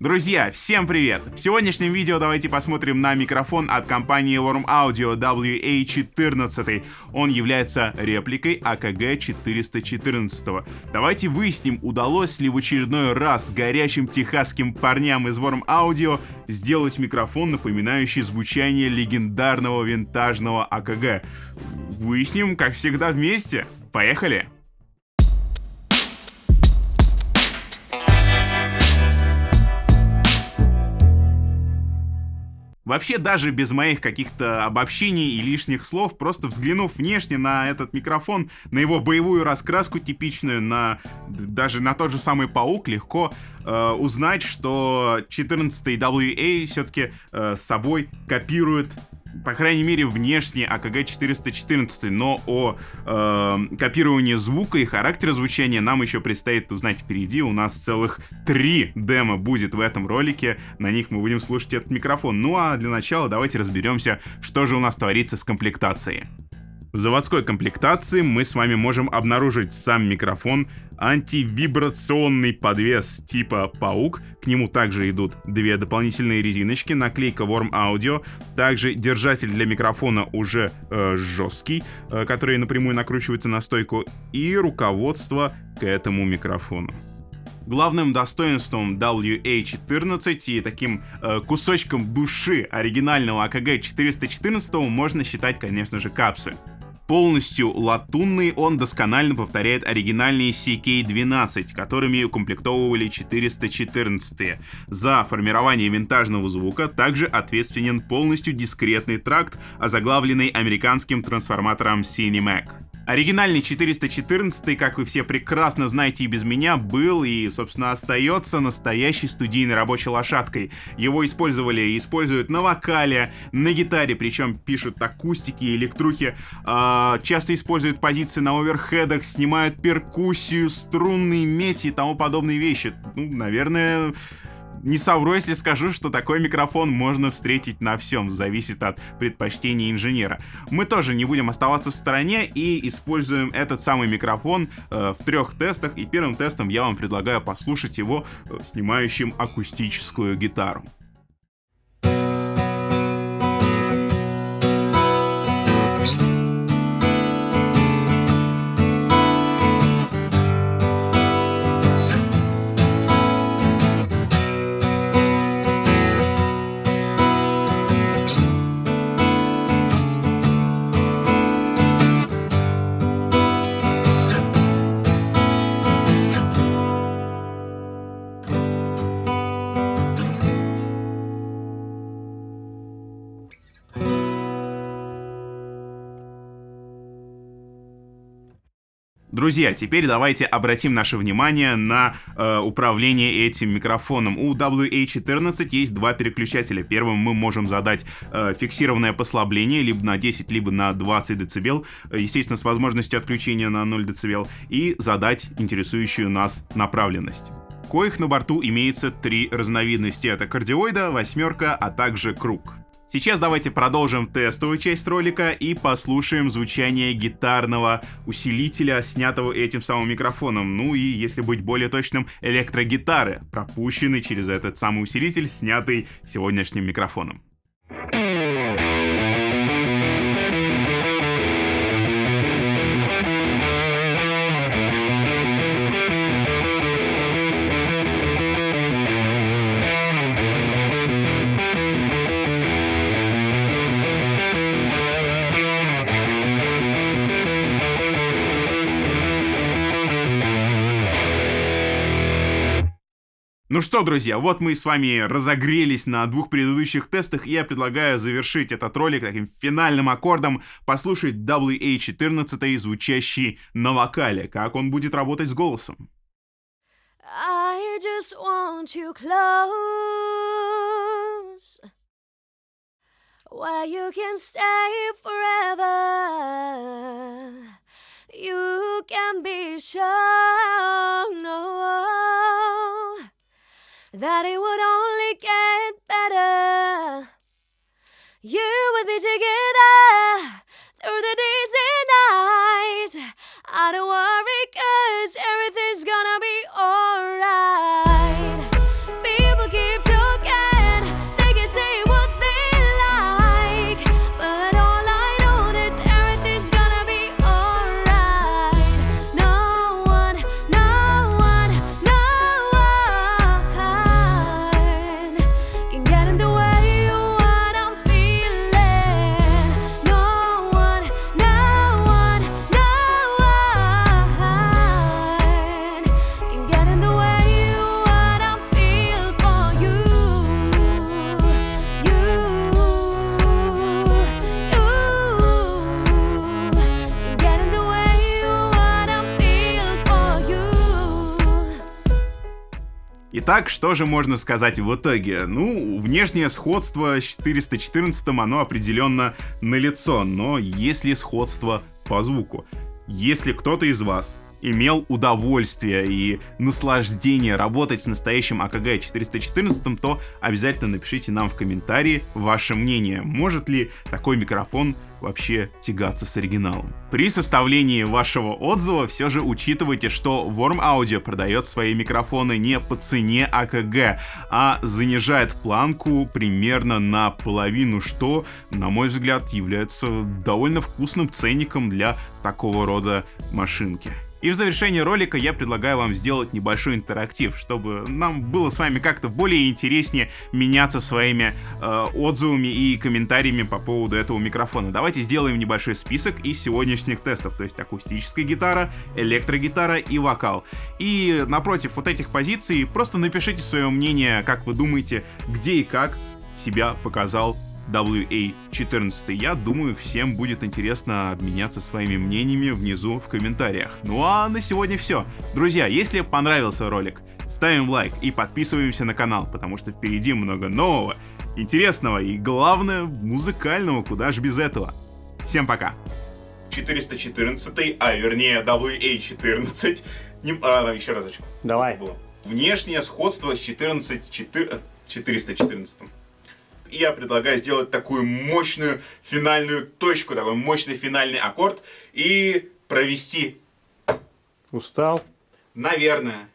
Друзья, всем привет! В сегодняшнем видео давайте посмотрим на микрофон от компании Worm Audio WA14. Он является репликой AKG 414. Давайте выясним, удалось ли в очередной раз горячим техасским парням из Worm Audio сделать микрофон, напоминающий звучание легендарного винтажного AKG. Выясним, как всегда, вместе. Поехали! Вообще, даже без моих каких-то обобщений и лишних слов, просто взглянув внешне на этот микрофон, на его боевую раскраску типичную, даже на тот же самый паук, легко узнать, что 14-й WA все-таки с собой копирует, по крайней мере, внешне AKG 414, но о копировании звука и характера звучания нам еще предстоит узнать впереди. У нас целых 3 демо будет в этом ролике, на них мы будем слушать этот микрофон. Ну а для начала давайте разберемся, что же у нас творится с комплектацией. В заводской комплектации мы с вами можем обнаружить сам микрофон, антивибрационный подвес типа «Паук», к нему также идут 2 дополнительные резиночки, наклейка Worm Audio, также держатель для микрофона уже жесткий, который напрямую накручивается на стойку, и руководство к этому микрофону. Главным достоинством WA14 и таким кусочком души оригинального AKG 414 можно считать, конечно же, капсуль. Полностью латунный, он досконально повторяет оригинальные CK12, которыми укомплектовывали 414-е. За формирование винтажного звука также ответственен полностью дискретный тракт, озаглавленный американским трансформатором Cinemac. Оригинальный 414, как вы все прекрасно знаете и без меня, был и, собственно, остается настоящей студийной рабочей лошадкой. Его использовали и используют на вокале, на гитаре, причем пишут акустики и электрухи, часто используют позиции на оверхедах, снимают перкуссию, струнные медь и тому подобные вещи. Ну, наверное... Не совру, если скажу, что такой микрофон можно встретить на всем, зависит от предпочтений инженера. Мы тоже не будем оставаться в стороне и используем этот самый микрофон в 3 тестах, и первым тестом я вам предлагаю послушать его снимающим акустическую гитару. Друзья, теперь давайте обратим наше внимание на управление этим микрофоном. У WA14 есть 2 переключателя. Первым мы можем задать фиксированное послабление либо на 10, либо на 20 дБ, естественно, с возможностью отключения на 0 дБ, и задать интересующую нас направленность. Коих на борту имеется 3 разновидности. Это кардиоида, 8, а также круг. Сейчас давайте продолжим тестовую часть ролика и послушаем звучание гитарного усилителя, снятого этим самым микрофоном. Ну и, если быть более точным, электрогитары, пропущенной через этот самый усилитель, снятый сегодняшним микрофоном. Ну что, друзья, вот мы с вами разогрелись на 2 предыдущих тестах, и я предлагаю завершить этот ролик таким финальным аккордом, послушать WA14, звучащий на вокале, как он будет работать с голосом. I just want you close, where you can stay forever. You can be sure, no, that it would only get better. You with me together through the days and nights. I don't worry, 'cause everything's gonna be alright. People keep Итак, что же можно сказать в итоге? Ну, внешнее сходство с 414, оно определенно налицо, но есть ли сходство по звуку? Если кто-то из вас имел удовольствие и наслаждение работать с настоящим АКГ 414, то обязательно напишите нам в комментарии ваше мнение. Может ли такой микрофон вообще тягаться с оригиналом? При составлении вашего отзыва все же учитывайте, что Worm Audio продает свои микрофоны не по цене АКГ, а занижает планку примерно на половину, что, на мой взгляд, является довольно вкусным ценником для такого рода машинки. И в завершении ролика я предлагаю вам сделать небольшой интерактив, чтобы нам было с вами как-то более интереснее меняться своими отзывами и комментариями по поводу этого микрофона. Давайте сделаем небольшой список из сегодняшних тестов, то есть акустическая гитара, электрогитара и вокал. И напротив вот этих позиций просто напишите свое мнение, как вы думаете, где и как себя показал WA-14. Я думаю, всем будет интересно обменяться своими мнениями внизу в комментариях. Ну а на сегодня все. Друзья, если понравился ролик, ставим лайк и подписываемся на канал, потому что впереди много нового, интересного и, главное, музыкального, куда ж без этого. Всем пока! 414, а вернее WA-14. Еще разочек. Давай. Внешнее сходство с 414. И я предлагаю сделать такую мощную финальную точку, такой мощный финальный аккорд и провести. Устал? Наверное.